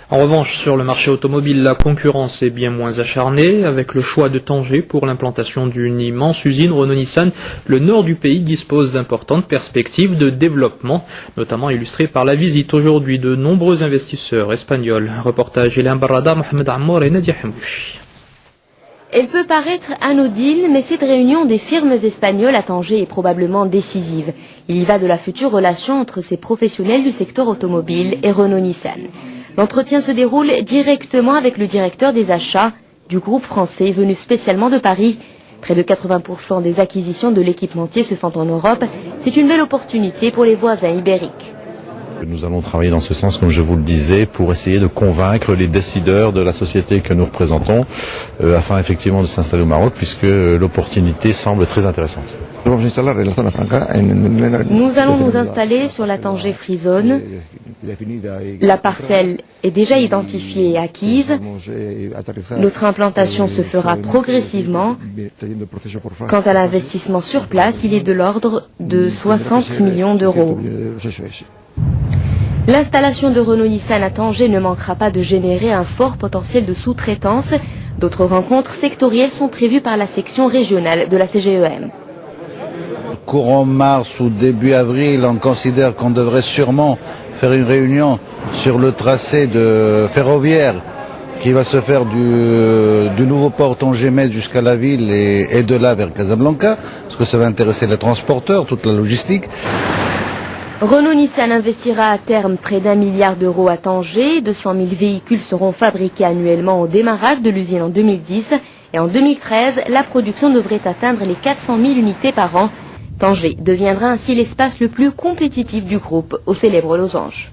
En revanche, sur le marché automobile, la concurrence est bien moins acharnée. Avec le choix de Tanger pour l'implantation d'une immense usine Renault-Nissan, le nord du pays dispose d'importantes perspectives de développement, notamment illustrées par la visite aujourd'hui de nombreux investisseurs espagnols. Reportage Hélène Barrada, Mohamed Ammour et Nadia Hambouchi. Elle peut paraître anodine, mais cette réunion des firmes espagnoles à Tanger est probablement décisive. Il y va de la future relation entre ces professionnels du secteur automobile et Renault-Nissan. L'entretien se déroule directement avec le directeur des achats du groupe français venu spécialement de Paris. Près de 80% des acquisitions de l'équipementier se font en Europe. C'est une belle opportunité pour les voisins ibériques. Nous allons travailler dans ce sens, comme je vous le disais, pour essayer de convaincre les décideurs de la société que nous représentons, afin effectivement de s'installer au Maroc, puisque l'opportunité semble très intéressante. Nous allons nous installer sur la Tanger Free Zone. La parcelle est déjà identifiée et acquise. Notre implantation se fera progressivement. Quant à l'investissement sur place, il est de l'ordre de 60 millions d'euros. L'installation de Renault-Nissan à Tanger ne manquera pas de générer un fort potentiel de sous-traitance. D'autres rencontres sectorielles sont prévues par la section régionale de la CGEM. Courant mars ou début avril, on considère qu'on devrait sûrement faire une réunion sur le tracé de ferroviaire qui va se faire du nouveau port Tanger-Metz jusqu'à la ville et de là vers Casablanca, parce que ça va intéresser les transporteurs, toute la logistique. Renault-Nissan investira à terme près d'1 milliard d'euros à Tanger. 200 000 véhicules seront fabriqués annuellement au démarrage de l'usine en 2010. Et en 2013, la production devrait atteindre les 400 000 unités par an. Tanger deviendra ainsi l'espace le plus compétitif du groupe au célèbre losange.